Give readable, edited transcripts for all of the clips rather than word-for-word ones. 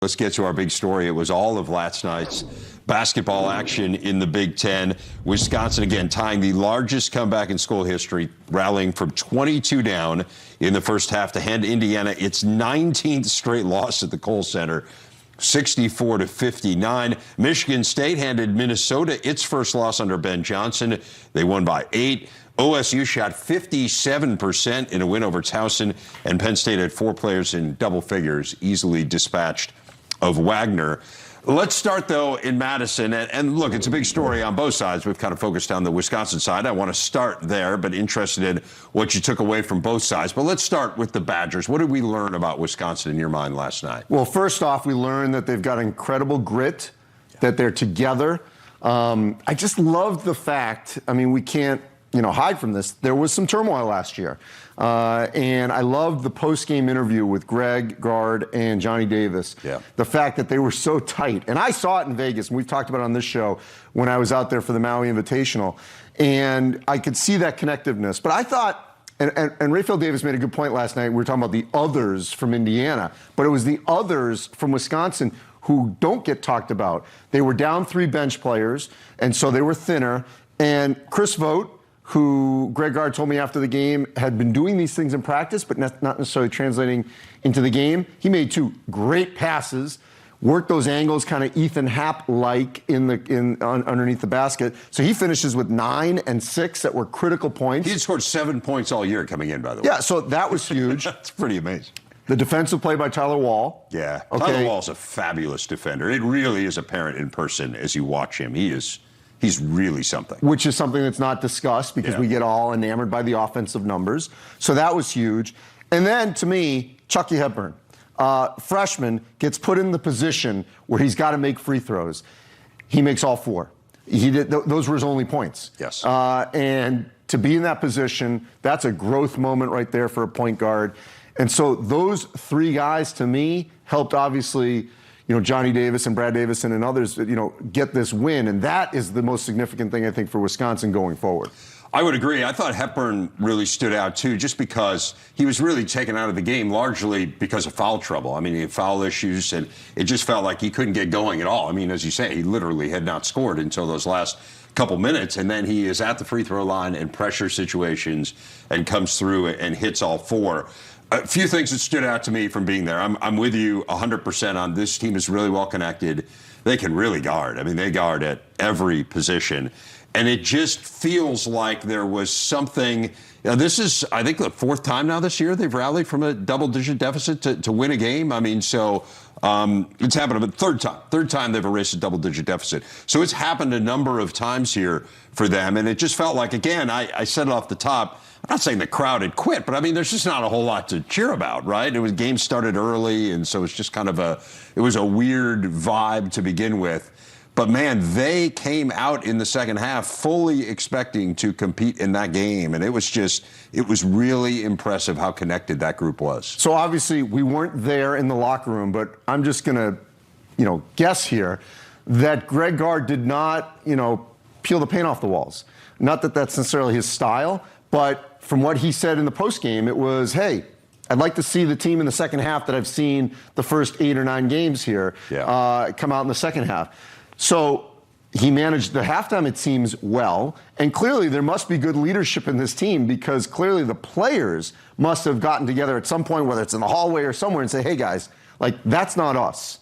Let's get to our big story. It was all of last night's basketball action in the Big Ten. Wisconsin, again, tying the largest comeback in school history, rallying from 22 down in the first half to hand Indiana its 19th straight loss at the Kohl Center, 64-59. Michigan State handed Minnesota its first loss under Ben Johnson. They won by 8. OSU shot 57% in a win over Towson, and Penn State had 4 players in double figures, easily dispatched of Wagner. Let's start, though, in Madison. And look, it's a big story on both sides. We've kind of focused on the Wisconsin side. I want to start there, but interested in what you took away from both sides. But let's start with the Badgers. What did we learn about Wisconsin in your mind last night? Well, first off, we learned that they've got incredible grit, that they're together. I just love the fact, I mean, we can't hide from this. There was some turmoil last year. And I loved the post-game interview with Greg Gard and Johnny Davis. Yeah. The fact that they were so tight. And I saw it in Vegas, and we've talked about it on this show when I was out there for the Maui Invitational. And I could see that connectiveness. But I thought, and Raphael Davis made a good point last night. We were talking about the others from Indiana. But it was the others from Wisconsin who don't get talked about. They were down 3 bench players, and so they were thinner. And Chris Vogt, who Greg Gard told me after the game had been doing these things in practice, but not necessarily translating into the game. He made 2 great passes, worked those angles kind of Ethan Happ-like underneath the basket. So he finishes with 9 and 6 that were critical points. He had scored 7 points all year coming in, by the way. Yeah, so that was huge. That's pretty amazing. The defensive play by Tyler Wall. Yeah, okay. Tyler Wall's a fabulous defender. It really is apparent in person as you watch him. He's really something. Which is something that's not discussed because we get all enamored by the offensive numbers. So that was huge. And then, to me, Chucky Hepburn, freshman, gets put in the position where he's got to make free throws. He makes all 4. He did; those were his only points. Yes. And to be in that position, that's a growth moment right there for a point guard. And so those 3 guys, to me, helped obviously Johnny Davis and Brad Davison and others, get this win. And that is the most significant thing, I think, for Wisconsin going forward. I would agree. I thought Hepburn really stood out, too, just because he was really taken out of the game largely because of foul trouble. I mean, he had foul issues, and it just felt like he couldn't get going at all. I mean, as you say, he literally had not scored until those last couple minutes, and then he is at the free throw line in pressure situations and comes through and hits all 4. A few things that stood out to me from being there. I'm with you 100% on this team is really well connected. They can really guard. I mean, they guard at every position. And it just feels like there was something. This is, I think, the 4th time now this year they've rallied from a double-digit deficit to win a game. I mean, so it's happened a third time they've erased a double-digit deficit. So it's happened a number of times here for them. And it just felt like, again, I said it off the top, I'm not saying the crowd had quit, but I mean, there's just not a whole lot to cheer about, right? Games started early, and so it's just kind of it was a weird vibe to begin with. But man, they came out in the second half fully expecting to compete in that game, and it was really impressive how connected that group was. So obviously, we weren't there in the locker room, but I'm just gonna, guess here that Greg Gard did not, peel the paint off the walls. Not that that's necessarily his style, but from what he said in the postgame, it was, hey, I'd like to see the team in the second half that I've seen the first 8 or 9 games here come out in the second half. So he managed the halftime, it seems, well. And clearly there must be good leadership in this team because clearly the players must have gotten together at some point, whether it's in the hallway or somewhere, and say, hey, guys, that's not us.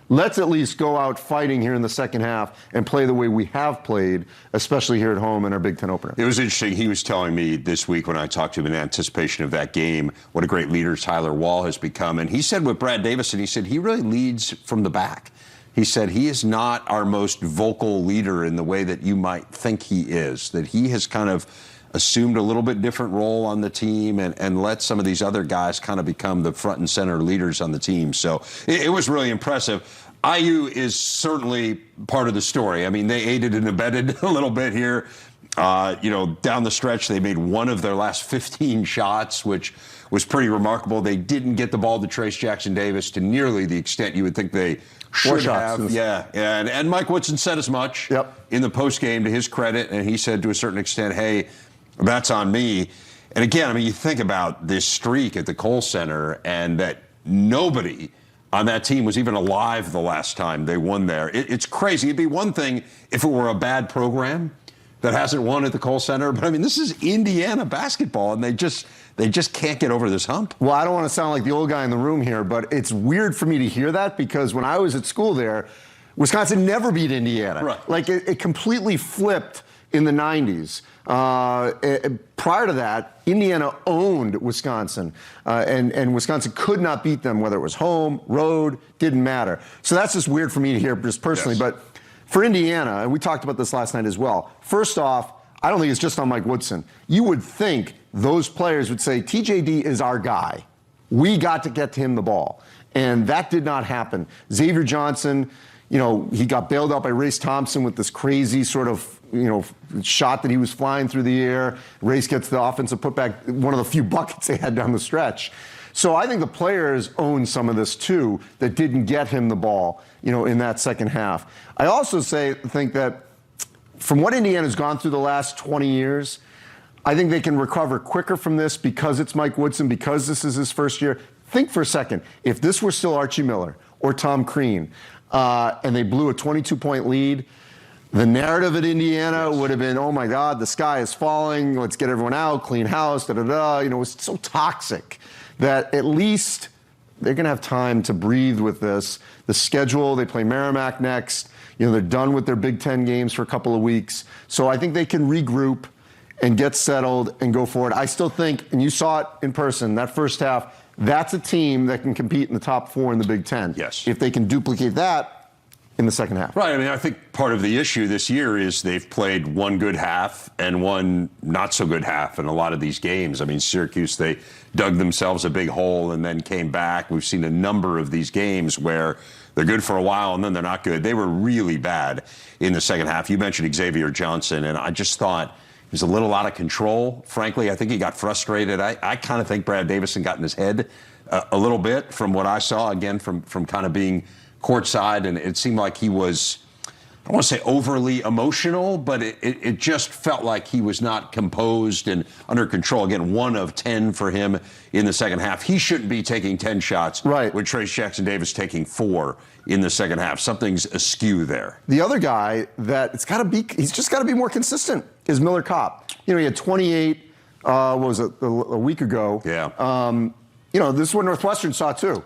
Let's at least go out fighting here in the second half and play the way we have played, especially here at home in our Big Ten opener. It was interesting. He was telling me this week when I talked to him in anticipation of that game what a great leader Tyler Wall has become. And he said with Brad Davison, he said he really leads from the back. He said he is not our most vocal leader in the way that you might think he is, that he has kind of assumed a little bit different role on the team and let some of these other guys kind of become the front and center leaders on the team. So it was really impressive. IU is certainly part of the story. I mean, they aided and abetted a little bit here. Down the stretch, they made 1 of their last 15 shots, which was pretty remarkable. They didn't get the ball to Trace Jackson Davis to nearly the extent you would think they should have. Yeah. And Mike Woodson said as much in the postgame to his credit, and he said to a certain extent, hey, that's on me. And again, I mean, you think about this streak at the Kohl Center and that nobody on that team was even alive the last time they won there. It's crazy. It'd be one thing if it were a bad program that hasn't won at the Kohl Center, but I mean, this is Indiana basketball, and they just can't get over this hump. Well, I don't want to sound like the old guy in the room here, but it's weird for me to hear that because when I was at school there, Wisconsin never beat Indiana. Right. Like it completely flipped in the 90s. Prior to that, Indiana owned Wisconsin, and Wisconsin could not beat them, whether it was home, road, didn't matter. So that's just weird for me to hear just personally. Yes. But for Indiana, and we talked about this last night as well, first off, I don't think it's just on Mike Woodson. You would think those players would say, TJD is our guy. We got to get to him the ball. And that did not happen. Xavier Johnson, he got bailed out by Race Thompson with this crazy sort of, shot that he was flying through the air. Race gets the offensive putback, one of the few buckets they had down the stretch. So I think the players own some of this too that didn't get him the ball, in that second half. I also think that from what Indiana's gone through the last 20 years, I think they can recover quicker from this because it's Mike Woodson, because this is his first year. Think for a second, if this were still Archie Miller or Tom Crean, and they blew a 22-point lead, the narrative at Indiana would have been, oh my God, the sky is falling, let's get everyone out, clean house, da-da-da. It was so toxic that at least they're going to have time to breathe with this. The schedule, they play Merrimack next. They're done with their Big Ten games for a couple of weeks. So I think they can regroup and get settled and go forward. I still think, and you saw it in person, that first half, that's a team that can compete in the top 4 in the Big Ten. Yes. If they can duplicate that in the second half. Right. I mean, I think part of the issue this year is they've played one good half and one not so good half in a lot of these games. I mean, Syracuse, they dug themselves a big hole and then came back. We've seen a number of these games where they're good for a while and then they're not good. They were really bad in the second half. You mentioned Xavier Johnson, and I just thought he was a little out of control. Frankly, I think he got frustrated. I kind of think Brad Davison got in his head a little bit from what I saw, again, from kind of being courtside, and it seemed like he was, I don't want to say overly emotional, but it just felt like he was not composed and under control. Again, 1 of 10 for him in the second half. He shouldn't be taking 10 shots right, with Trayce Jackson-Davis taking 4 in the second half. Something's askew there. The other guy that he's just got to be more consistent is Miller Kopp. He had 28, what was it, a week ago. Yeah. This is what Northwestern saw too.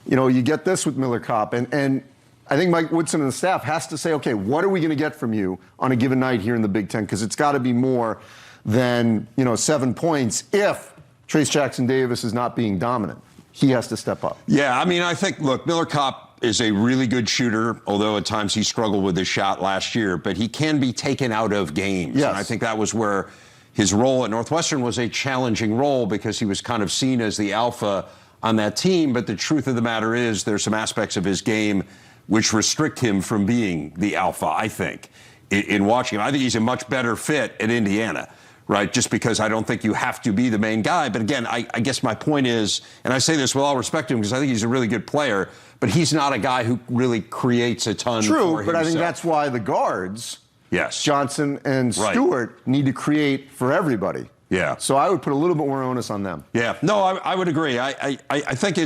You get this with Miller Kopp, and I think Mike Woodson and the staff has to say, okay, what are we going to get from you on a given night here in the Big Ten? Because it's got to be more than 7 points if Trayce Jackson-Davis is not being dominant. He has to step up. Yeah, I mean, I think, look, Miller Kopp is a really good shooter, although at times he struggled with his shot last year, but he can be taken out of games. Yes. And I think that was where his role at Northwestern was a challenging role because he was kind of seen as the alpha on that team, but the truth of the matter is there's some aspects of his game which restrict him from being the alpha, I think, in watching him. I think he's a much better fit at Indiana, right, just because I don't think you have to be the main guy. But again, I guess my point is, and I say this with all respect to him because I think he's a really good player, but he's not a guy who really creates a ton for himself. True, but I think that's why the guards, yes, Johnson and Stewart, need to create for everybody. Yeah. So I would put a little bit more onus on them. Yeah. No, I would agree. I think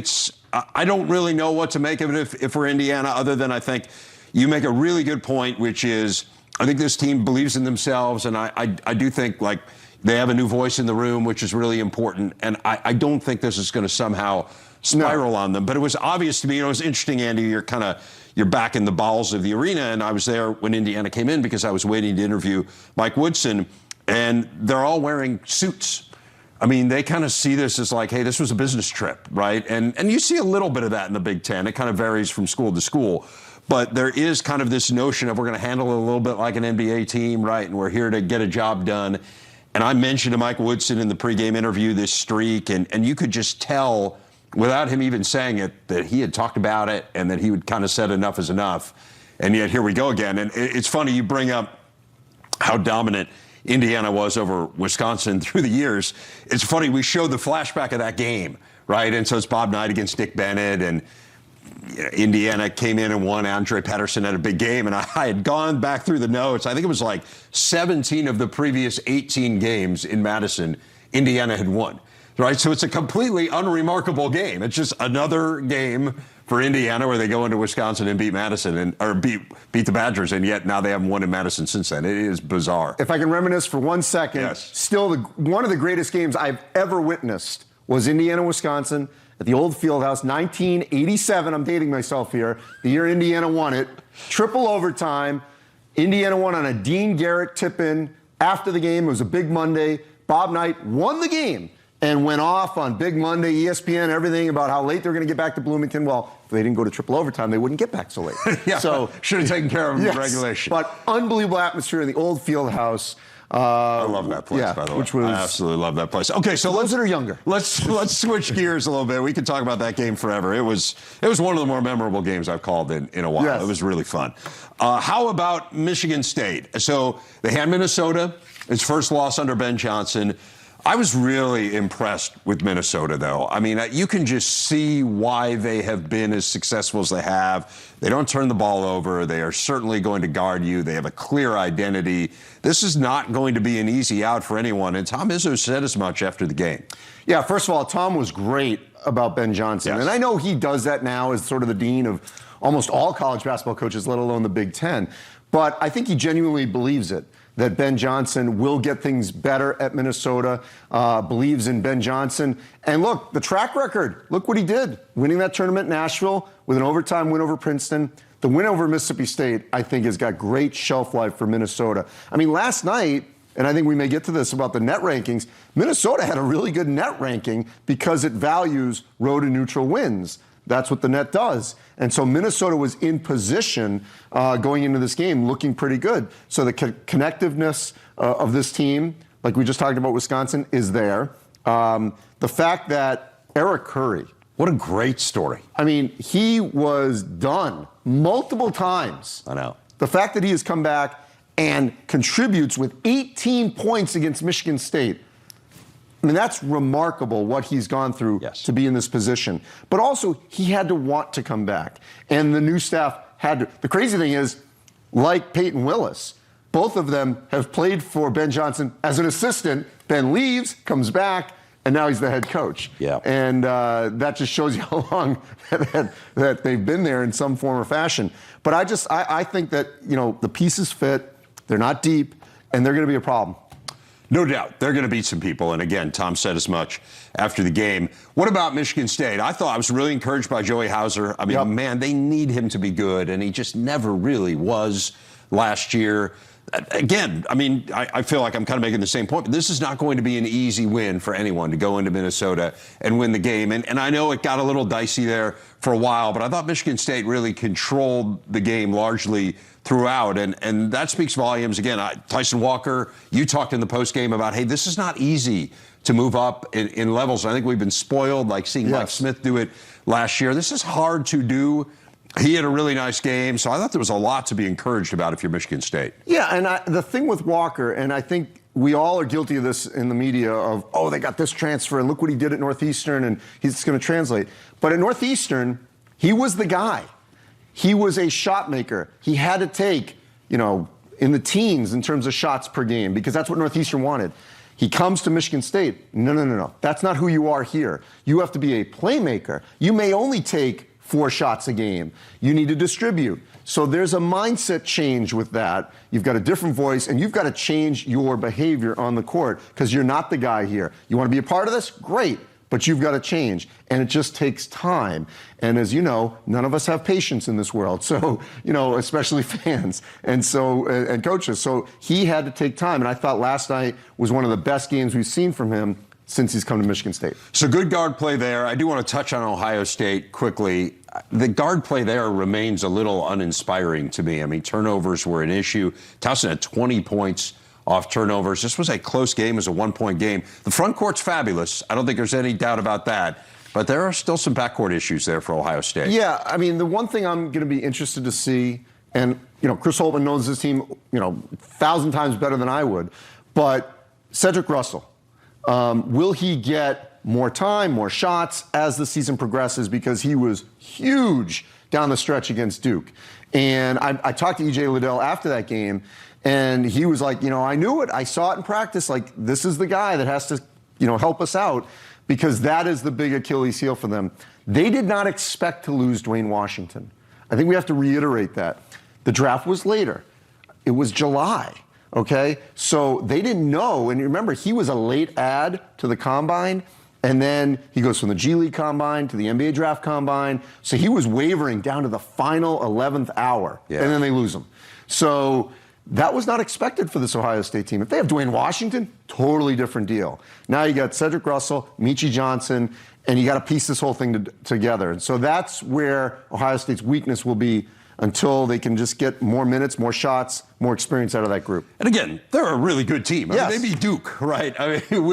I don't really know what to make of it if we're Indiana, other than I think you make a really good point, which is I think this team believes in themselves, and I do think, like, they have a new voice in the room, which is really important, and I don't think this is going to somehow spiral on them. But it was obvious to me, it was interesting, Andy, you're back in the bowels of the arena, and I was there when Indiana came in because I was waiting to interview Mike Woodson. And they're all wearing suits. I mean, they kind of see this as like, hey, this was a business trip, right? And you see a little bit of that in the Big Ten. It kind of varies from school to school. But there is kind of this notion of we're going to handle it a little bit like an NBA team, right? And we're here to get a job done. And I mentioned to Mike Woodson in the pregame interview this streak, and you could just tell, without him even saying it, that he had talked about it and that he would kind of said enough is enough. And yet here we go again. And it's funny, you bring up how dominant Indiana was over Wisconsin through the years. It's funny, we showed the flashback of that game, right? And so it's Bob Knight against Dick Bennett, and Indiana came in and won. Andre Patterson had a big game, and I had gone back through the notes. I think it was like 17 of the previous 18 games in Madison, Indiana had won, right? So it's a completely unremarkable game. It's just another game for Indiana where they go into Wisconsin and beat Madison or beat the Badgers, and yet now they haven't won in Madison since then. It is bizarre. If I can reminisce for 1 second, Yes. still one of the greatest games I've ever witnessed was Indiana-Wisconsin at the old Fieldhouse, 1987. I'm dating myself here. The year Indiana won it. Triple overtime. Indiana won on a Dean Garrett tip-in. After the game, it was a big Monday. Bob Knight won the game and went off on Big Monday, ESPN, everything about how late they were going to get back to Bloomington. Well, if they didn't go to triple overtime, they wouldn't get back so late. Yeah, so should have taken care of them in yes, regulation. But unbelievable atmosphere in the old Fieldhouse. I love that place, yeah, by the way. Which was, I absolutely love that place. Okay, so those that are younger. Let's switch gears a little bit. We could talk about that game forever. It was one of the more memorable games I've called in a while. Yes. It was really fun. How about Michigan State? So they had Minnesota, its first loss under Ben Johnson. I was really impressed with Minnesota, though. I mean, you can just see why they have been as successful as they have. They don't turn the ball over. They are certainly going to guard you. They have a clear identity. This is not going to be an easy out for anyone. And Tom Izzo said as much after the game. Yeah, first of all, Tom was great about Ben Johnson. Yes. And I know he does that now as sort of the dean of almost all college basketball coaches, let alone the Big Ten. But I think he genuinely believes it, that Ben Johnson will get things better at Minnesota, believes in Ben Johnson. And look, the track record, look what he did. Winning that tournament in Nashville with an overtime win over Princeton. The win over Mississippi State, I think, has got great shelf life for Minnesota. I mean, last night, and I think we may get to this about the net rankings, Minnesota had a really good net ranking because it values road and neutral wins. That's what the net does. And so Minnesota was in position going into this game looking pretty good. So the connectiveness of this team, like we just talked about Wisconsin, is there. The fact that Eric Curry. What a great story. I mean, he was done multiple times. I know. The fact that he has come back and contributes with 18 points against Michigan State. I mean, that's remarkable what he's gone through to be in this position. But also, he had to want to come back. And the new staff had to. The crazy thing is, like Peyton Willis, both of them have played for Ben Johnson as an assistant. Ben leaves, comes back, and now he's the head coach. Yeah. And that just shows you how long that they've been there in some form or fashion. But I think that, you know, the pieces fit, they're not deep, and they're going to be a problem. No doubt. They're going to beat some people. And again, Tom said as much after the game. What about Michigan State? I was really encouraged by Joey Hauser. I mean, man, they need him to be good, and he just never really was last year. Again, I mean, I feel like I'm kind of making the same point, but this is not going to be an easy win for anyone to go into Minnesota and win the game. And I know it got a little dicey there for a while, but I thought Michigan State really controlled the game largely throughout. And that speaks volumes. Again, Tyson Walker, you talked in the postgame about, hey, this is not easy to move up in levels. I think we've been spoiled, like seeing Mike Smith do it last year. This is hard to do. He had a really nice game, so I thought there was a lot to be encouraged about if you're Michigan State. Yeah, and the thing with Walker, and I think we all are guilty of this in the media of, oh, they got this transfer, and look what he did at Northeastern, and he's going to translate. But at Northeastern, he was the guy. He was a shot maker. He had to take, you know, in the teens in terms of shots per game, because that's what Northeastern wanted. He comes to Michigan State. No. That's not who you are here. You have to be a playmaker. You may only take 4 shots a game. You need to distribute. So there's a mindset change with that. You've got a different voice, and you've got to change your behavior on the court because you're not the guy here. You want to be a part of this? Great. But you've got to change, and it just takes time. And as you know, none of us have patience in this world. So, you know, especially fans and coaches. So he had to take time, and I thought last night was one of the best games we've seen from him since he's come to Michigan State. So good guard play there. I do want to touch on Ohio State quickly. The guard play there remains a little uninspiring to me. I mean, turnovers were an issue. Towson had 20 points off turnovers. This was a close game. It was a 1-point game. The front court's fabulous. I don't think there's any doubt about that. But there are still some backcourt issues there for Ohio State. Yeah, I mean, the one thing I'm going to be interested to see, and, you know, Chris Holtman knows this team, you know, 1,000 times better than I would, but Cedric Russell, will he get more time, more shots as the season progresses? Because he was huge down the stretch against Duke. And I talked to E.J. Liddell after that game, and he was like, you know, I knew it. I saw it in practice. Like, this is the guy that has to, you know, help us out, because that is the big Achilles heel for them. They did not expect to lose Dwayne Washington. I think we have to reiterate that. The draft was later. It was July, okay? So they didn't know, and remember, he was a late add to the combine, and then he goes from the G League combine to the NBA draft combine. So he was wavering down to the final 11th hour, and then they lose him. So that was not expected for this Ohio State team. If they have Dwayne Washington, totally different deal. Now you got Cedric Russell, Michi Johnson, and you got to piece this whole thing together. And so that's where Ohio State's weakness will be until they can just get more minutes, more shots, more experience out of that group. And again, they're a really good team. I mean, they beat Duke, right? I mean,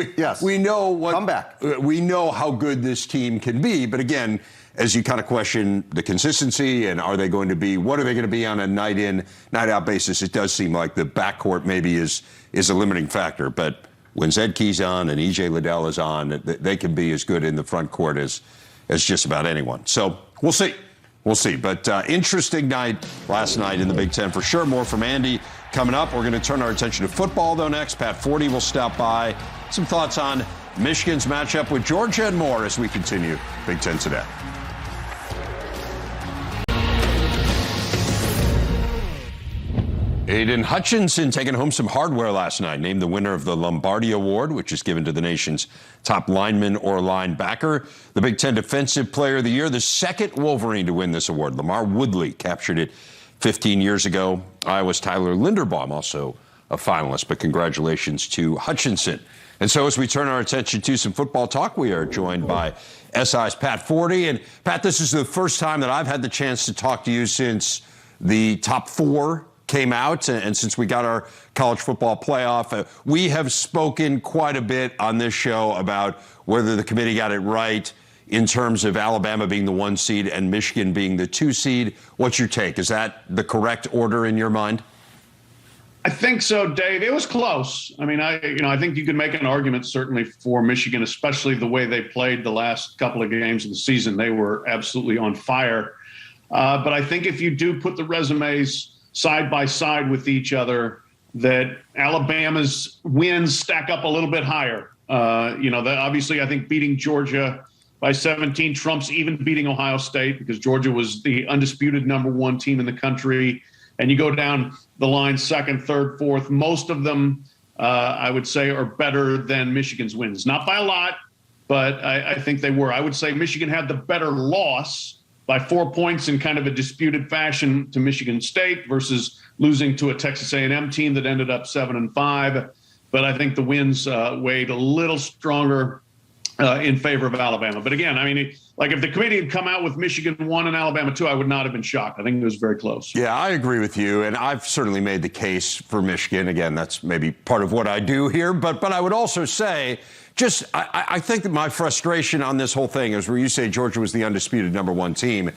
we know what comeback. We know how good this team can be, but again, as you kind of question the consistency and what are they going to be on a night in, night out basis, it does seem like the backcourt maybe is a limiting factor. But when Zed Key's on and EJ Liddell is on, they can be as good in the front court as just about anyone. So we'll see. We'll see. But interesting night last night in the Big Ten for sure. More from Andy coming up. We're going to turn our attention to football, though, next. Pat Forde will stop by. Some thoughts on Michigan's matchup with Georgia and more as we continue Big Ten Today. Aiden Hutchinson taking home some hardware last night, named the winner of the Lombardi Award, which is given to the nation's top lineman or linebacker. The Big Ten Defensive Player of the Year, the second Wolverine to win this award. Lamar Woodley captured it 15 years ago. Iowa's Tyler Linderbaum, also a finalist, but congratulations to Hutchinson. And so as we turn our attention to some football talk, we are joined by SI's Pat Forde. And Pat, this is the first time that I've had the chance to talk to you since the top four came out, and since we got our college football playoff. We have spoken quite a bit on this show about whether the committee got it right in terms of Alabama being the 1 seed and Michigan being the 2 seed. What's your take? Is that the correct order in your mind? I think so, Dave. It was close. I mean, I think you could make an argument certainly for Michigan, especially the way they played the last couple of games of the season. They were absolutely on fire. But I think if you do put the resumes side by side with each other, that Alabama's wins stack up a little bit higher. That obviously I think beating Georgia by 17 trumps even beating Ohio State, because Georgia was the undisputed number 1 team in the country. And you go down the line, second, third, fourth, most of them, I would say, are better than Michigan's wins. Not by a lot, but I think they were. I would say Michigan had the better loss by 4 points in kind of a disputed fashion to Michigan State versus losing to a Texas A&M team that ended up 7-5. But I think the wins weighed a little stronger in favor of Alabama. But again, I mean, like if the committee had come out with Michigan 1 and Alabama 2, I would not have been shocked. I think it was very close. Yeah, I agree with you. And I've certainly made the case for Michigan. Again, that's maybe part of what I do here. But I would also say, I think that my frustration on this whole thing is where you say Georgia was the undisputed number 1 team.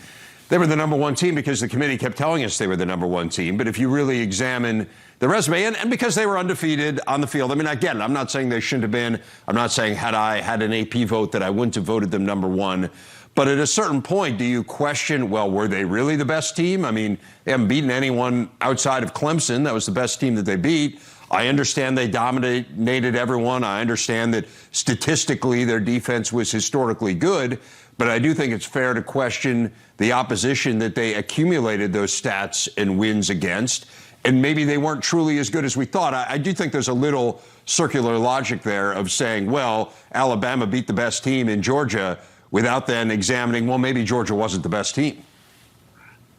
They were the number 1 team because the committee kept telling us they were the number 1 team. But if you really examine the resume, and because they were undefeated on the field, I mean, again, I'm not saying they shouldn't have been. I'm not saying had I had an AP vote that I wouldn't have voted them number 1. But at a certain point, do you question, well, were they really the best team? I mean, they haven't beaten anyone outside of Clemson. That was the best team that they beat. I understand they dominated everyone. I understand that statistically their defense was historically good. But I do think it's fair to question the opposition that they accumulated those stats and wins against. And maybe they weren't truly as good as we thought. I do think there's a little circular logic there of saying, well, Alabama beat the best team in Georgia without then examining, well, maybe Georgia wasn't the best team.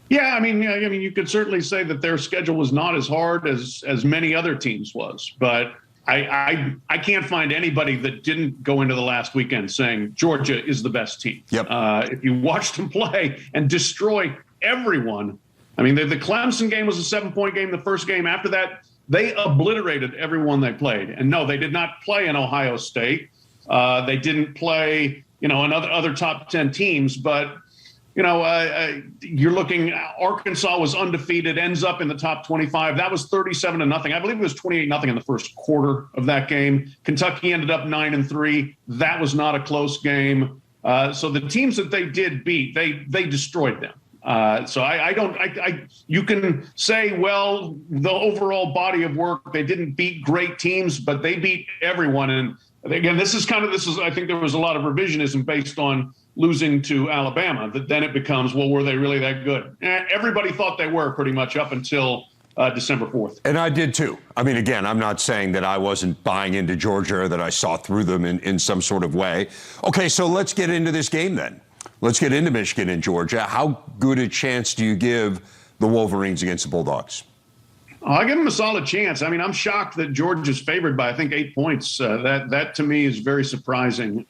Yeah, I mean, you could certainly say that their schedule was not as hard as many other teams was, but I can't find anybody that didn't go into the last weekend saying Georgia is the best team. Yep. If you watched them play and destroy everyone, I mean, the Clemson game was a 7-point game. The first game after that, they obliterated everyone they played. And no, they did not play in Ohio State. They didn't play, other top 10 teams, but you're looking, Arkansas was undefeated, ends up in the top 25. That was 37-0. I believe it was 28-0 in the first quarter of that game. Kentucky ended up 9-3. That was not a close game. So the teams that they did beat, they destroyed them. You can say, well, the overall body of work, they didn't beat great teams, but they beat everyone. And again, I think there was a lot of revisionism based on losing to Alabama, that then it becomes, well, were they really that good? Everybody thought they were pretty much up until December 4th. And I did too. I mean, again, I'm not saying that I wasn't buying into Georgia or that I saw through them in some sort of way. Okay, so let's get into this game then. Let's get into Michigan and Georgia. How good a chance do you give the Wolverines against the Bulldogs? I give them a solid chance. I mean, I'm shocked that Georgia's favored by, I think, 8 points. That to me is very surprising.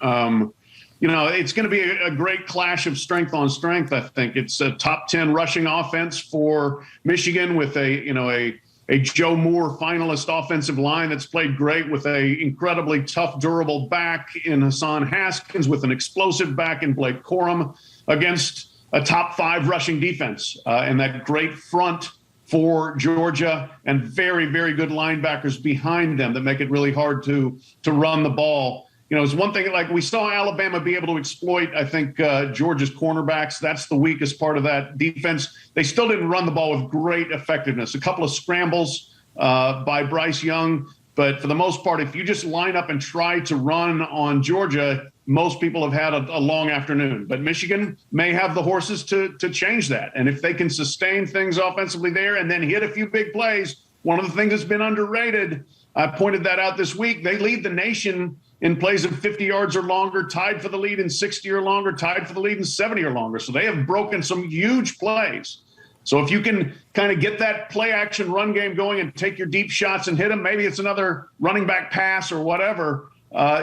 It's going to be a great clash of strength on strength. I think it's a top 10 rushing offense for Michigan with a Joe Moore finalist offensive line that's played great with a incredibly tough, durable back in Hassan Haskins, with an explosive back in Blake Corum, against a top 5 rushing defense and that great front for Georgia, and very, very good linebackers behind them that make it really hard to run the ball. It's one thing, like we saw Alabama be able to exploit, I think, Georgia's cornerbacks. That's the weakest part of that defense. They still didn't run the ball with great effectiveness. A couple of scrambles by Bryce Young. But for the most part, if you just line up and try to run on Georgia, most people have had a long afternoon. But Michigan may have the horses to change that. And if they can sustain things offensively there and then hit a few big plays, one of the things that's been underrated, I pointed that out this week, they lead the nation in plays of 50 yards or longer, tied for the lead in 60 or longer, tied for the lead in 70 or longer. So they have broken some huge plays. So if you can kind of get that play action run game going and take your deep shots and hit them, maybe it's another running back pass or whatever,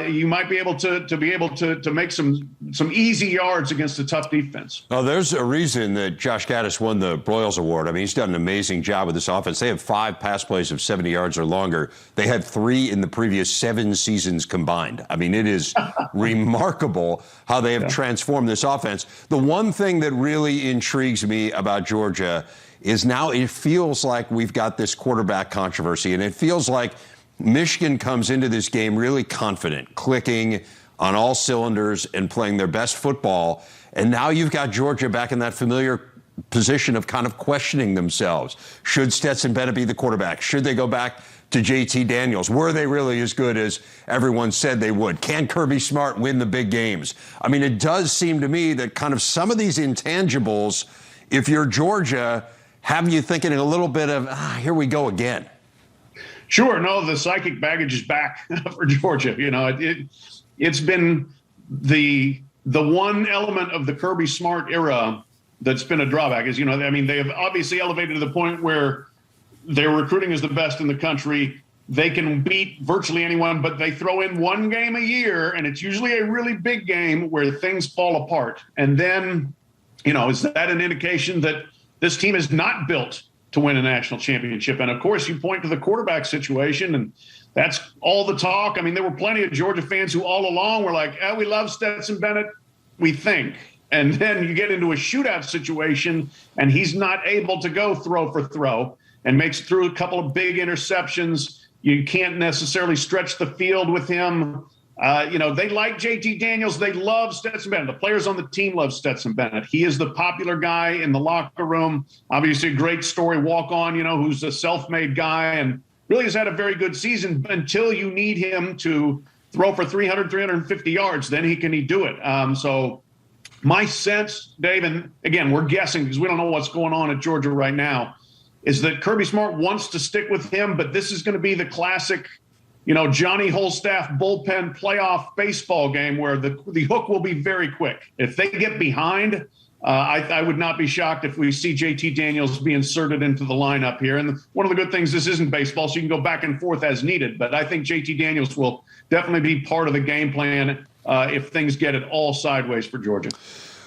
you might be able to make some easy yards against a tough defense. Oh, there's a reason that Josh Gaddis won the Broyles Award. I mean, he's done an amazing job with this offense. They have 5 pass plays of 70 yards or longer. They had 3 in the previous 7 seasons combined. I mean, it is remarkable how they have transformed this offense. The one thing that really intrigues me about Georgia is now it feels like we've got this quarterback controversy, and it feels like Michigan comes into this game really confident, clicking on all cylinders and playing their best football. And now you've got Georgia back in that familiar position of kind of questioning themselves. Should Stetson Bennett be the quarterback? Should they go back to JT Daniels? Were they really as good as everyone said they would? Can Kirby Smart win the big games? I mean, it does seem to me that kind of some of these intangibles, if you're Georgia, have you thinking a little bit of, here we go again. Sure. No, the psychic baggage is back for Georgia. It's been the one element of the Kirby Smart era that's been a drawback is, they have obviously elevated to the point where their recruiting is the best in the country. They can beat virtually anyone, but they throw in one game a year, and it's usually a really big game where things fall apart. And then, is that an indication that this team is not built to win a national championship? And of course, you point to the quarterback situation, and that's all the talk. I mean, there were plenty of Georgia fans who all along were like, we love Stetson Bennett, we think. And then you get into a shootout situation, and he's not able to go throw for throw and makes it through a couple of big interceptions. You can't necessarily stretch the field with him. They like JT Daniels. They love Stetson Bennett. The players on the team love Stetson Bennett. He is the popular guy in the locker room. Obviously, a great story walk-on, who's a self-made guy and really has had a very good season until you need him to throw for 300, 350 yards. Then he can do it. So my sense, Dave, and again, we're guessing because we don't know what's going on at Georgia right now, is that Kirby Smart wants to stick with him, but this is going to be the classic Johnny Holstaff bullpen playoff baseball game where the hook will be very quick. If they get behind, I would not be shocked if we see JT Daniels be inserted into the lineup here. And one of the good things, this isn't baseball, so you can go back and forth as needed. But I think JT Daniels will definitely be part of the game plan if things get it all sideways for Georgia.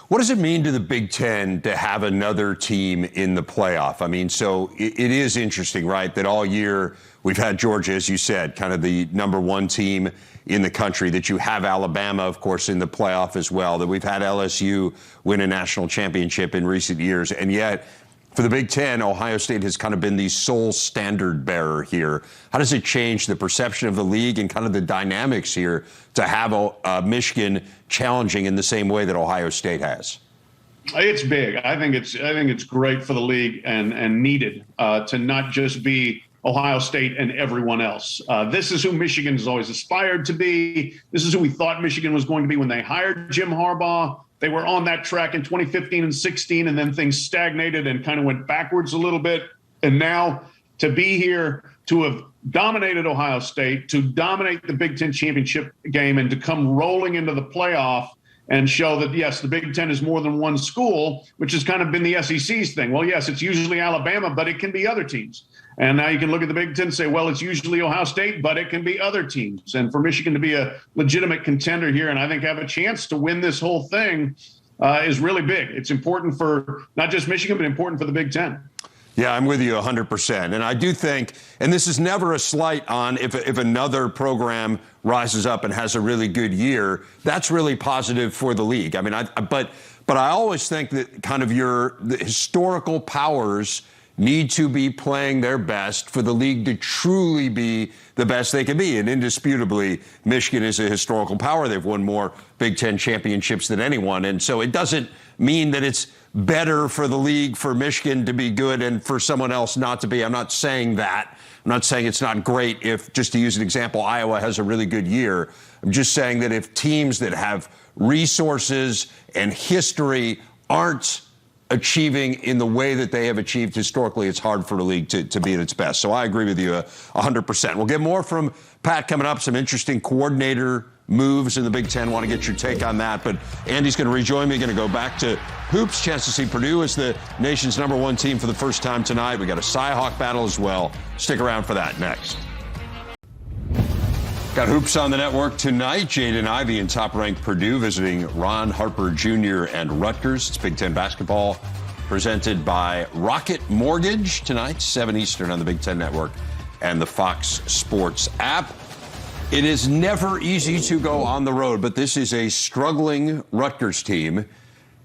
What does it mean to the Big Ten to have another team in the playoff? I mean, so it is interesting, right, that all year we've had Georgia, as you said, kind of the number 1 team in the country, that you have Alabama, of course, in the playoff as well, that we've had LSU win a national championship in recent years. And yet, for the Big Ten, Ohio State has kind of been the sole standard bearer here. How does it change the perception of the league and kind of the dynamics here to have Michigan challenging in the same way that Ohio State has? It's big. I think it's great for the league and needed to not just be Ohio State and everyone else. This is who Michigan has always aspired to be. This is who we thought Michigan was going to be when they hired Jim Harbaugh. they were on that track in 2015 and 16, and then things stagnated and kind of went backwards a little bit. And now to be here, to have dominated Ohio State, to dominate the Big Ten championship game, and to come rolling into the playoff and show that, yes, the Big Ten is more than one school, which has kind of been the SEC's thing. Well, yes, it's usually Alabama, but it can be other teams. And now you can look at the Big Ten and say, well, it's usually Ohio State, but it can be other teams. And for Michigan to be a legitimate contender here and I think have a chance to win this whole thing is really big. It's important for not just Michigan, but important for the Big Ten. Yeah, I'm with you 100%. And I do think, and this is never a slight on if another program rises up and has a really good year, that's really positive for the league. I mean, but I always think that kind of the historical powers need to be playing their best for the league to truly be the best they can be. And indisputably, Michigan is a historical power. They've won more Big Ten championships than anyone. And so it doesn't mean that it's better for the league for Michigan to be good and for someone else not to be. I'm not saying that. I'm not saying it's not great if, just to use an example, Iowa has a really good year. I'm just saying that if teams that have resources and history aren't achieving in the way that they have achieved historically, it's hard for the league to be at its best. So I agree with you 100%. We'll get more from Pat coming up, some interesting coordinator moves in the Big Ten. Want to get your take on that. But Andy's going to rejoin me. Going to go back to hoops. Chance to see Purdue as the nation's #1 team for the first time tonight. We got a Cy-Hawk battle as well. Stick around for that next. Got hoops on the network tonight. Jaden Ivey and top-ranked Purdue visiting Ron Harper Jr. and Rutgers. It's Big Ten basketball presented by Rocket Mortgage tonight, 7 Eastern on the Big Ten Network and the Fox Sports app. It is never easy to go on the road, but this is a struggling Rutgers team.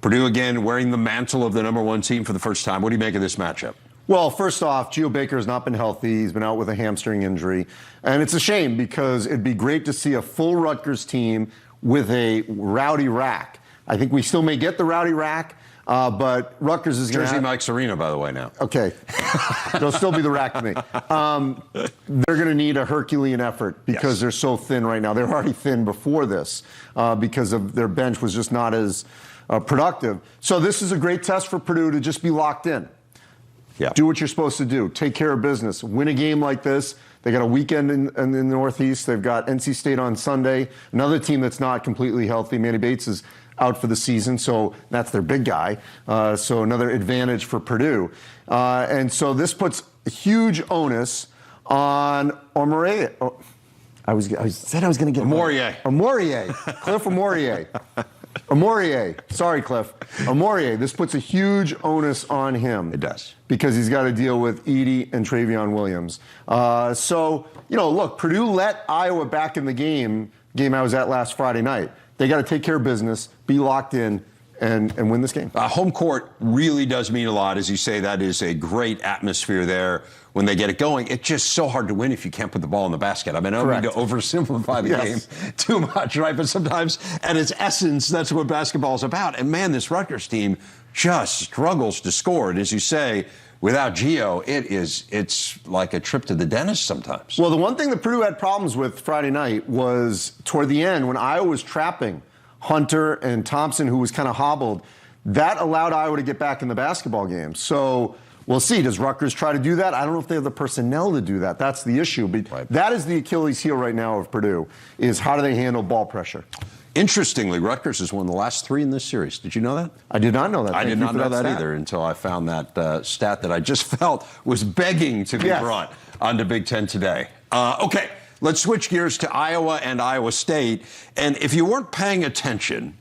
Purdue, again, wearing the mantle of the #1 team for the first time. What do you make of this matchup? Well, first off, Geo Baker has not been healthy. He's been out with a hamstring injury. And it's a shame because it'd be great to see a full Rutgers team with a rowdy rack. I think we still may get the rowdy rack, but Rutgers is going to Jersey Mike's Arena, by the way, now. Okay. They'll still be the rack to me. They're going to need a Herculean effort because they're so thin right now. They're already thin before this because of their bench was just not as productive. So this is a great test for Purdue to just be locked in. Yeah. Do what you're supposed to do. Take care of business. Win a game like this. They got a weekend in the Northeast. They've got NC State on Sunday. Another team that's not completely healthy. Manny Bates is out for the season, so that's their big guy. So another advantage for Purdue. And so this puts a huge onus on Omorie. Oh, I said I was going to get Amorie. Cliff Amorie. Amorie. Sorry, Cliff. Amorie. This puts a huge onus on him. It does. Because he's got to deal with Edey and Travion Williams. So, look, Purdue let Iowa back in the game I was at last Friday night. They got to take care of business, be locked in, and win this game. Home court really does mean a lot. As you say, that is a great atmosphere there when they get it going. It's just so hard to win if you can't put the ball in the basket. I mean, I don't mean to oversimplify the game too much, right? But sometimes, at its essence, that's what basketball is about. And, man, this Rutgers team just struggles to score. And as you say, without Geo, it's like a trip to the dentist sometimes. Well, the one thing that Purdue had problems with Friday night was toward the end when Iowa was trapping Hunter and Thompson, who was kind of hobbled. That allowed Iowa to get back in the basketball game. So we'll see. Does Rutgers try to do that? I don't know if they have the personnel to do that. That's the issue. But that is the Achilles heel right now of Purdue, is how do they handle ball pressure? Interestingly, Rutgers has won the last 3 in this series. Did you know that? I did not know that. I did not know that either until I found that stat that I just felt was begging to be brought onto Big Ten today. Okay, let's switch gears to Iowa and Iowa State. And if you weren't paying attention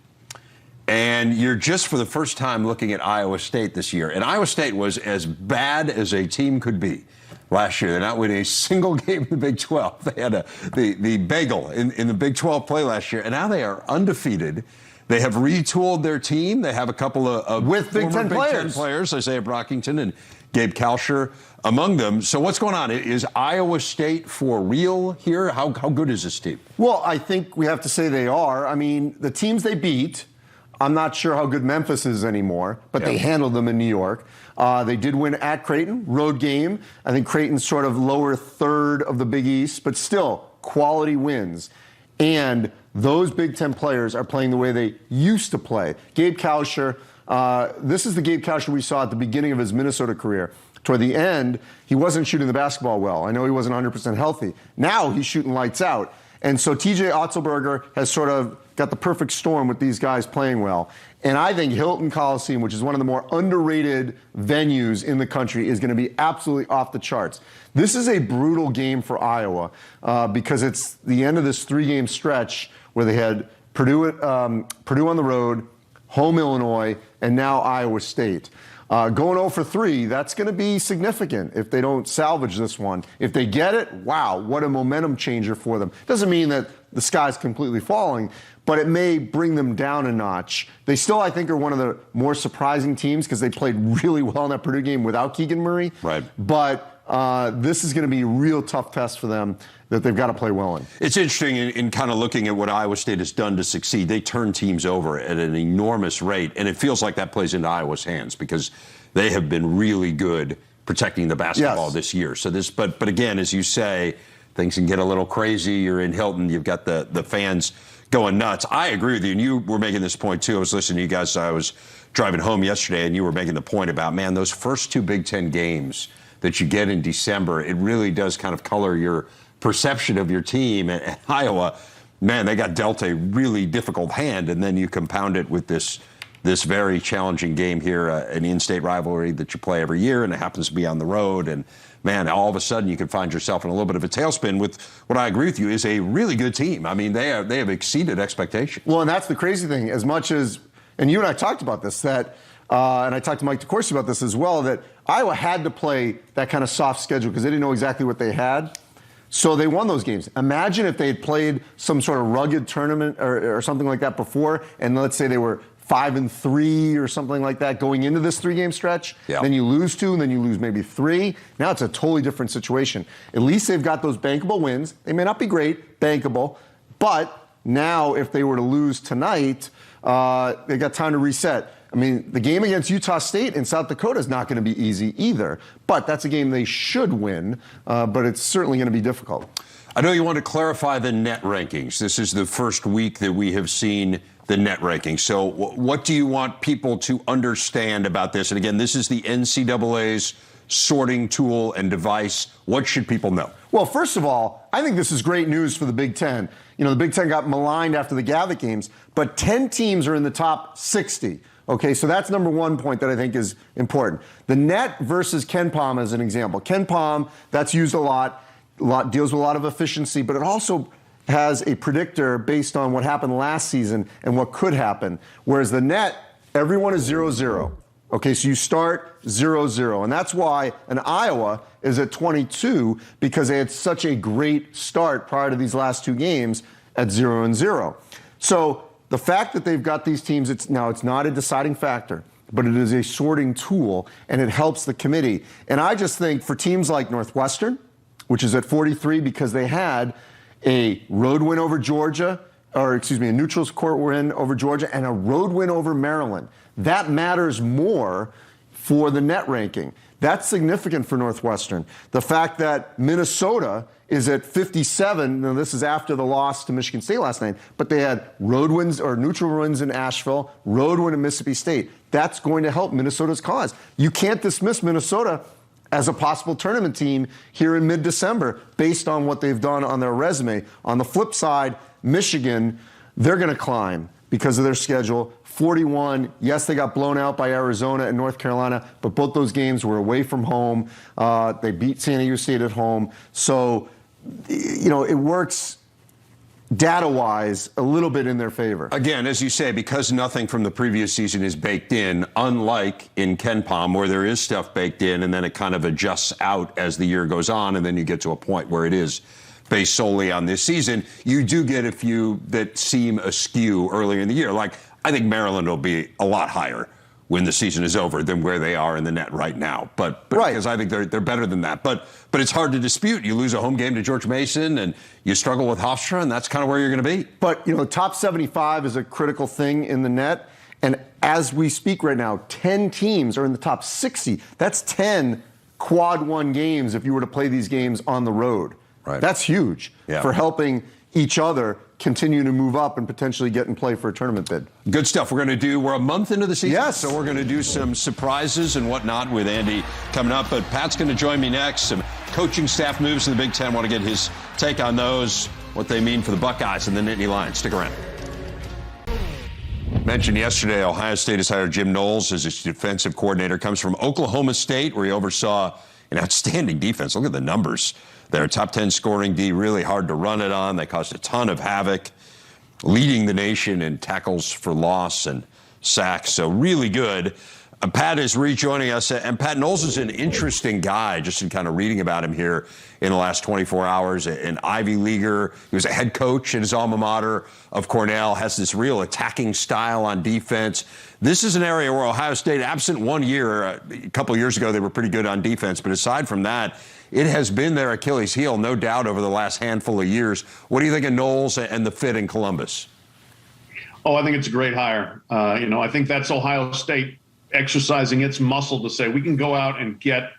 and you're just for the first time looking at Iowa State this year, and Iowa State was as bad as a team could be last year. They're not winning a single game in the Big 12. They had the bagel in the Big 12 play last year, and now they are undefeated. They have retooled their team. They have a couple of with Big Ten players, Isaiah Brockington and Gabe Kalsher among them. So what's going on? Is Iowa State for real here? How good is this team? Well, I think we have to say they are. I mean, the teams they beat, I'm not sure how good Memphis is anymore, but they handled them in New York. They did win at Creighton, road game. I think Creighton's sort of lower third of the Big East, but still quality wins. And those Big Ten players are playing the way they used to play. Gabe Kalsher, this is the Gabe Kalsher we saw at the beginning of his Minnesota career. Toward the end, he wasn't shooting the basketball well. I know he wasn't 100% healthy. Now he's shooting lights out. And so TJ Otzelberger has sort of got the perfect storm with these guys playing well. And I think Hilton Coliseum, which is one of the more underrated venues in the country, is going to be absolutely off the charts. This is a brutal game for Iowa because it's the end of this 3-game stretch where they had Purdue on the road, home Illinois, and now Iowa State. Going 0 for 3, that's going to be significant if they don't salvage this one. If they get it, wow, what a momentum changer for them. Doesn't mean that the sky's completely falling, but it may bring them down a notch. They still, I think, are one of the more surprising teams because they played really well in that Purdue game without Keegan Murray. Right. But this is going to be a real tough test for them that they've got to play well in. It's interesting in kind of looking at what Iowa State has done to succeed. They turn teams over at an enormous rate, and it feels like that plays into Iowa's hands because they have been really good protecting the basketball this year. So this, but again, as you say, things can get a little crazy. You're in Hilton, you've got the fans going nuts. I agree with you, and you were making this point too. I was listening to you guys. I was driving home yesterday, and you were making the point about, man, those first 2 Big Ten games that you get in December, it really does kind of color your perception of your team. At Iowa, man, they got dealt a really difficult hand, and then you compound it with this very challenging game here, an in-state rivalry that you play every year, and it happens to be on the road. And man, all of a sudden you can find yourself in a little bit of a tailspin with what I agree with you is a really good team. I mean, they have exceeded expectations. Well, and that's the crazy thing. As much as, and you and I talked about this, that, and I talked to Mike DeCourcy about this as well, that Iowa had to play that kind of soft schedule because they didn't know exactly what they had. So they won those games. Imagine if they had played some sort of rugged tournament or something like that before, and let's say they were 5-3 or something like that going into this 3-game stretch. Yeah. Then you lose 2, and then you lose maybe 3. Now it's a totally different situation. At least they've got those bankable wins. They may not be great, bankable, but now if they were to lose tonight, they got time to reset. I mean, the game against Utah State in South Dakota is not going to be easy either, but that's a game they should win, but it's certainly going to be difficult. I know you want to clarify the net rankings. This is the first week that we have seen the net rankings. So what do you want people to understand about this? And again, this is the NCAA's sorting tool and device. What should people know? Well, first of all, I think this is great news for the Big Ten. You know, the Big Ten got maligned after the Gavitt games, but 10 teams are in the top 60. Okay, so that's number one point that I think is important. The net versus KenPom as an example. KenPom, that's used a lot, deals with a lot of efficiency, but it also has a predictor based on what happened last season and what could happen. Whereas the net, everyone is 0-0. Okay, so you start 0-0. And that's why an Iowa is at 22 because they had such a great start prior to these last 2 games at 0-0. So the fact that they've got these teams, it's not a deciding factor, but it is a sorting tool, and it helps the committee. And I just think for teams like Northwestern, which is at 43 because they had a road win over Georgia, a neutral court win over Georgia, and a road win over Maryland. That matters more for the net ranking. That's significant for Northwestern. The fact that Minnesota is at 57, now this is after the loss to Michigan State last night, but they had road wins or neutral wins in Asheville, road win in Mississippi State. That's going to help Minnesota's cause. You can't dismiss Minnesota as a possible tournament team here in mid-December based on what they've done on their resume. On the flip side, Michigan, they're going to climb because of their schedule. 41, yes, they got blown out by Arizona and North Carolina, but both those games were away from home. They beat San Diego State at home. So, you know, it works data-wise a little bit in their favor. Again, as you say, because nothing from the previous season is baked in, unlike in KenPom where there is stuff baked in and then it kind of adjusts out as the year goes on and then you get to a point where it is based solely on this season, you do get a few that seem askew earlier in the year. Like, I think Maryland will be a lot higher when the season is over than where they are in the net right now. But right. Because I think they're better than that. But it's hard to dispute. You lose a home game to George Mason and you struggle with Hofstra, and that's kind of where you're going to be. But, you know, top 75 is a critical thing in the net. And as we speak right now, 10 teams are in the top 60. That's 10 quad one games if you were to play these games on the road. Right. That's huge for helping each other continue to move up and potentially get in play for a tournament bid. Good stuff. We're a month into the season. Yes. So we're going to do some surprises and whatnot with Andy coming up. But Pat's going to join me next. Some coaching staff moves in the Big Ten. Want to get his take on those, what they mean for the Buckeyes and the Nittany Lions. Stick around. Mentioned yesterday, Ohio State has hired Jim Knowles as its defensive coordinator. Comes from Oklahoma State, where he oversaw an outstanding defense. Look at the numbers. They're a top 10 scoring D, really hard to run it on. They caused a ton of havoc, leading the nation in tackles for loss and sacks. So really good. Pat is rejoining us. And Pat, Knowles is an interesting guy, just in kind of reading about him here in the last 24 hours. An Ivy Leaguer. He was a head coach at his alma mater of Cornell, has this real attacking style on defense. This is an area where Ohio State, absent 1 year, a couple years ago, they were pretty good on defense. But aside from that, it has been their Achilles heel, no doubt, over the last handful of years. What do you think of Knowles and the fit in Columbus? Oh, I think it's a great hire. I think that's Ohio State exercising its muscle to say we can go out and get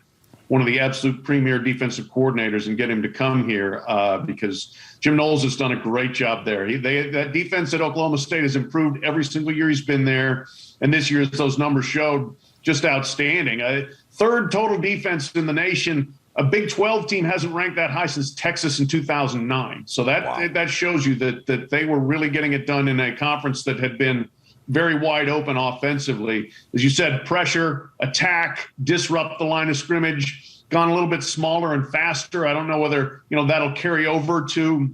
one of the absolute premier defensive coordinators and get him to come here because Jim Knowles has done a great job there. That defense at Oklahoma State has improved every single year he's been there. And this year, as those numbers showed, just outstanding. Third total defense in the nation. A Big 12 team hasn't ranked that high since Texas in 2009. So that shows you that they were really getting it done in a conference that had been very wide open offensively. As you said, pressure, attack, disrupt the line of scrimmage, gone a little bit smaller and faster. I don't know whether, that'll carry over to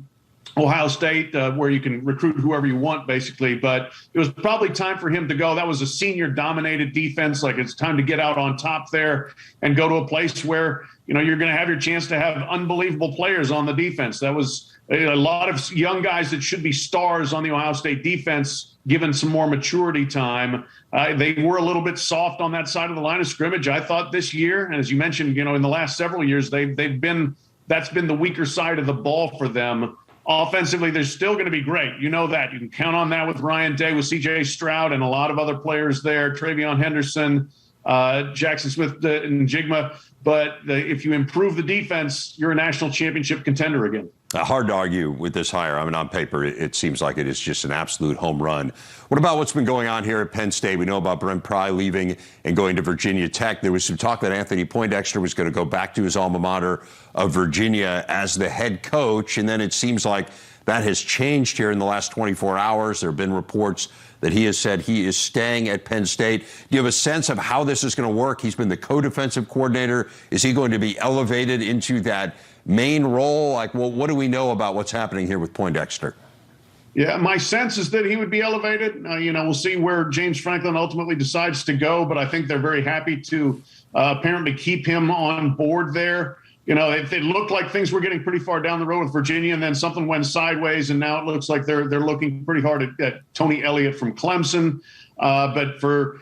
Ohio State where you can recruit whoever you want, basically. But it was probably time for him to go. That was a senior-dominated defense. Like, it's time to get out on top there and go to a place where, you're going to have your chance to have unbelievable players on the defense. That was a lot of young guys that should be stars on the Ohio State defense, given some more maturity time. They were a little bit soft on that side of the line of scrimmage, I thought, this year. And as you mentioned, in the last several years, that's been the weaker side of the ball for them. Offensively, they're still going to be great. You know that. You can count on that with Ryan Day, with C.J. Stroud, and a lot of other players there, Travion Henderson, Jackson Smith and Jigma. But if you improve the defense, you're a national championship contender again. Hard to argue with this hire. I mean, on paper, it seems like it is just an absolute home run. What about what's been going on here at Penn State? We know about Brent Pry leaving and going to Virginia Tech. There was some talk that Anthony Poindexter was going to go back to his alma mater of Virginia as the head coach, and then it seems like that has changed here in the last 24 hours. There have been reports that he has said he is staying at Penn State. Do you have a sense of how this is going to work? He's been the co-defensive coordinator. Is he going to be elevated into that main role? What do we know about what's happening here with Poindexter? Yeah, my sense is that he would be elevated. We'll see where James Franklin ultimately decides to go, but I think they're very happy to apparently keep him on board there. It looked like things were getting pretty far down the road with Virginia, and then something went sideways, and now it looks like they're looking pretty hard at Tony Elliott from Clemson. But for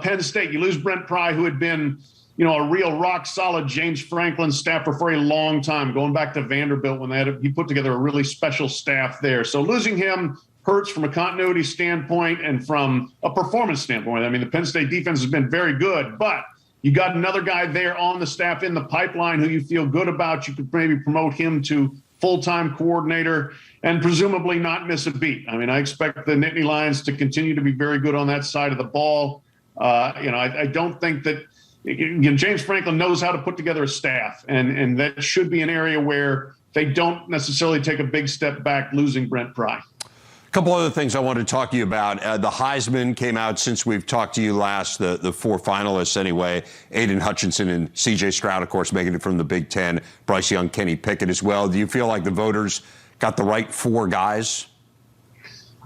Penn State, you lose Brent Pry, who had been, a real rock-solid James Franklin staffer for a long time, going back to Vanderbilt when he put together a really special staff there. So losing him hurts from a continuity standpoint and from a performance standpoint. I mean, the Penn State defense has been very good, but you got another guy there on the staff in the pipeline who you feel good about. You could maybe promote him to full-time coordinator and presumably not miss a beat. I mean, I expect the Nittany Lions to continue to be very good on that side of the ball. I don't think that James Franklin knows how to put together a staff, and that should be an area where they don't necessarily take a big step back losing Brent Pry. A couple other things I wanted to talk to you about. The Heisman came out since we've talked to you last, the four finalists anyway. Aiden Hutchinson and C.J. Stroud, of course, making it from the Big Ten. Bryce Young, Kenny Pickett as well. Do you feel like the voters got the right four guys?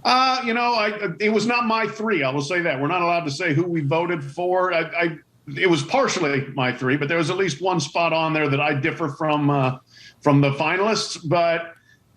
It was not my three. I will say that. We're not allowed to say who we voted for. It was partially my three, but there was at least one spot on there that I differ from the finalists. But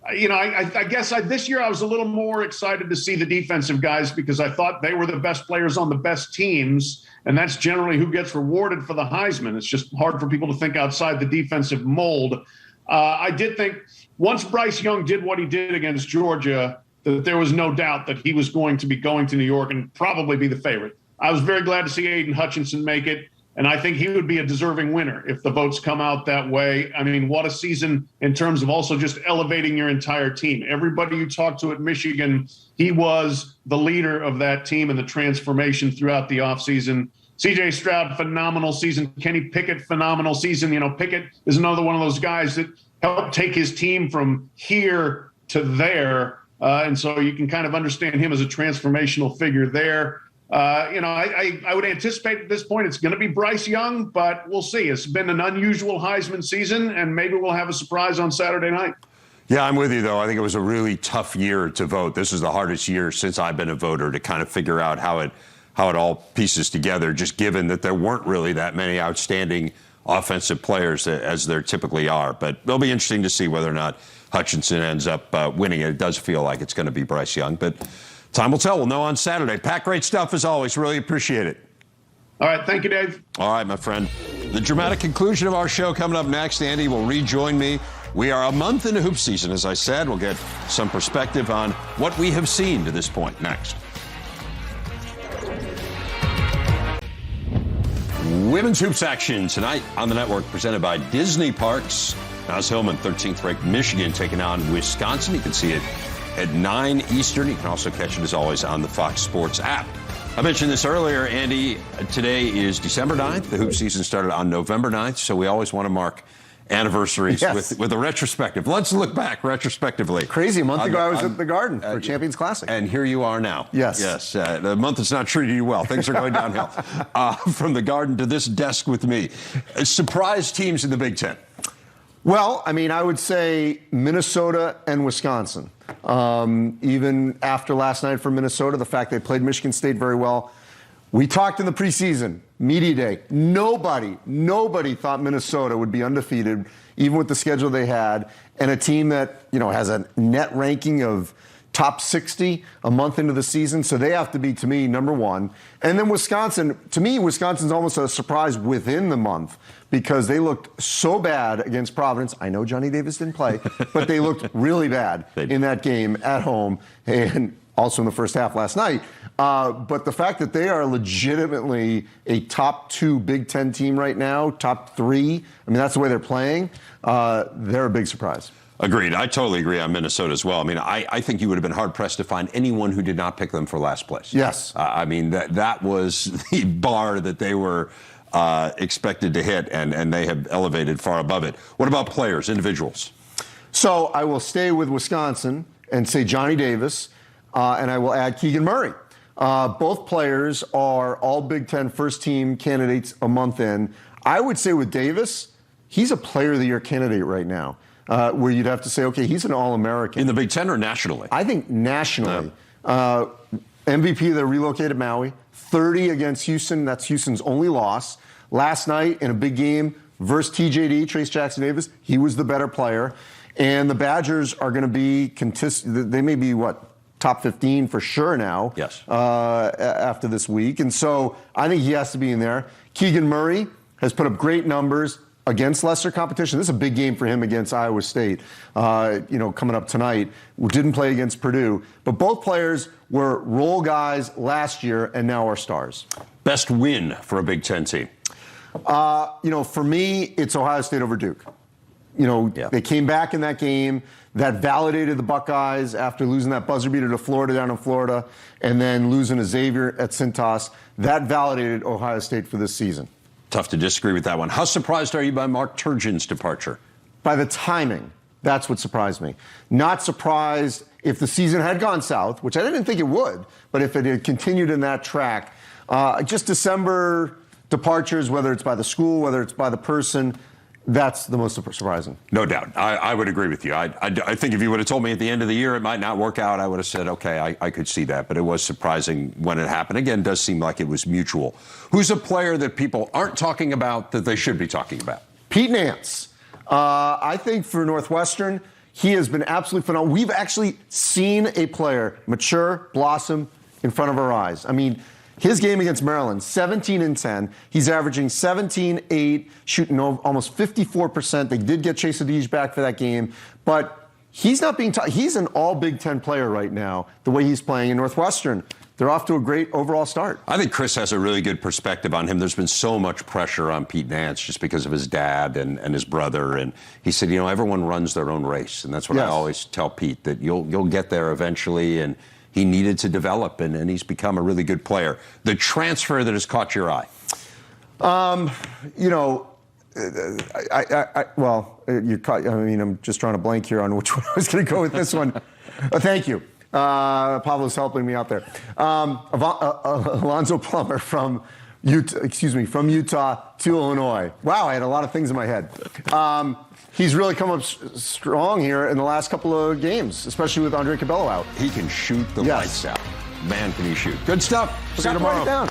I guess this year I was a little more excited to see the defensive guys because I thought they were the best players on the best teams, and that's generally who gets rewarded for the Heisman. It's just hard for people to think outside the defensive mold. I did think once Bryce Young did what he did against Georgia, that there was no doubt that he was going to be going to New York and probably be the favorite. I was very glad to see Aiden Hutchinson make it. And I think he would be a deserving winner if the votes come out that way. I mean, what a season in terms of also just elevating your entire team. Everybody you talked to at Michigan, he was the leader of that team and the transformation throughout the offseason. C.J. Stroud, phenomenal season. Kenny Pickett, phenomenal season. You know, Pickett is another one of those guys that helped take his team from here to there. And so you can kind of understand him as a transformational figure there. I would anticipate at this point it's going to be Bryce Young, but we'll see. It's been an unusual Heisman season, and maybe we'll have a surprise on Saturday night. Yeah, I'm with you, though. I think it was a really tough year to vote. This is the hardest year since I've been a voter to kind of figure out how it all pieces together, just given that there weren't really that many outstanding offensive players as there typically are. But it'll be interesting to see whether or not Hutchinson ends up winning it. It does feel like it's going to be Bryce Young, but time will tell. We'll know on Saturday. Pat, great stuff as always. Really appreciate it. All right. Thank you, Dave. All right, my friend. The dramatic conclusion of our show coming up next. Andy will rejoin me. We are a month into hoop season, as I said. We'll get some perspective on what we have seen to this point next. Women's hoops action tonight on the network presented by Disney Parks. Naz Hillman, 13th ranked Michigan taking on Wisconsin. You can see it at 9 Eastern. You can also catch it, as always, on the Fox Sports app. I mentioned this earlier, Andy. Today is December 9th. The hoop season started on November 9th, so we always want to mark anniversaries with a retrospective. Let's look back retrospectively. Crazy. A month ago, I was at the Garden for Champions Classic. And here you are now. Yes. Yes. The month has not treated you well. Things are going downhill. From the Garden to this desk with me. Surprise teams in the Big Ten. Well, I mean, I would say Minnesota and Wisconsin. Even after last night for Minnesota, the fact they played Michigan State very well. We talked in the preseason, media day. Nobody thought Minnesota would be undefeated, even with the schedule they had, and a team that, has a net ranking of top 60 a month into the season. So they have to be, to me, number one. And then Wisconsin, to me, Wisconsin's almost a surprise within the month because they looked so bad against Providence. I know Johnny Davis didn't play, but they looked really bad in that game at home and also in the first half last night. But the fact that they are legitimately a top 2 Big Ten team right now, top 3, I mean, that's the way they're playing, they're a big surprise. Agreed. I totally agree on Minnesota as well. I mean, I think you would have been hard-pressed to find anyone who did not pick them for last place. Yes. I mean, that was the bar that they were expected to hit, and they have elevated far above it. What about players, individuals? So I will stay with Wisconsin and say Johnny Davis, and I will add Keegan Murray. Both players are all Big Ten first-team candidates a month in. I would say with Davis, he's a Player of the Year candidate right now. Where you'd have to say, okay, he's an All-American. In the Big Ten or nationally? I think nationally. MVP of the relocated Maui, 30 against Houston. That's Houston's only loss. Last night in a big game versus TJD, Trace Jackson Davis, he was the better player. And the Badgers are going to be, they may be, top 15 for sure now. Yes. After this week. And so I think he has to be in there. Keegan Murray has put up great numbers against lesser competition. This is a big game for him against Iowa State, coming up tonight. We didn't play against Purdue. But both players were role guys last year and now are stars. Best win for a Big Ten team? For me, it's Ohio State over Duke. They came back in that game. That validated the Buckeyes after losing that buzzer beater to Florida down in Florida and then losing to Xavier at Cintas. That validated Ohio State for this season. Tough to disagree with that one. How surprised are you by Mark Turgeon's departure? By the timing. That's what surprised me. Not surprised if the season had gone south, which I didn't think it would, but if it had continued in that track. Just December departures, whether it's by the school, whether it's by the person, that's the most surprising. No doubt. I would agree with you. I think if you would have told me at the end of the year it might not work out, I would have said, okay, I could see that. But it was surprising when it happened. Again, it does seem like it was mutual. Who's a player that people aren't talking about that they should be talking about? Pete Nance. I think for Northwestern, he has been absolutely phenomenal. We've actually seen a player mature, blossom in front of our eyes. I mean, his game against Maryland, 17-10. He's averaging 17-8, shooting almost 54%. They did get Chase Adige back for that game. But he's not being he's an all Big Ten player right now, the way he's playing in Northwestern. they're off to a great overall start. I think Chris has a really good perspective on him. There's been so much pressure on Pete Nance just because of his dad and his brother. And he said, everyone runs their own race. And that's what I always tell Pete, that you'll get there eventually. And he needed to develop, and he's become a really good player. The transfer that has caught your eye? I'm just trying to blank here on which one I was going to go with this one. Thank you. Pablo's helping me out there. Alonzo Plummer from Utah to Illinois. Wow, I had a lot of things in my head. He's really come up strong here in the last couple of games, especially with Andre Cabello out. He can shoot the lights out. Man, can he shoot. Good stuff. See you tomorrow.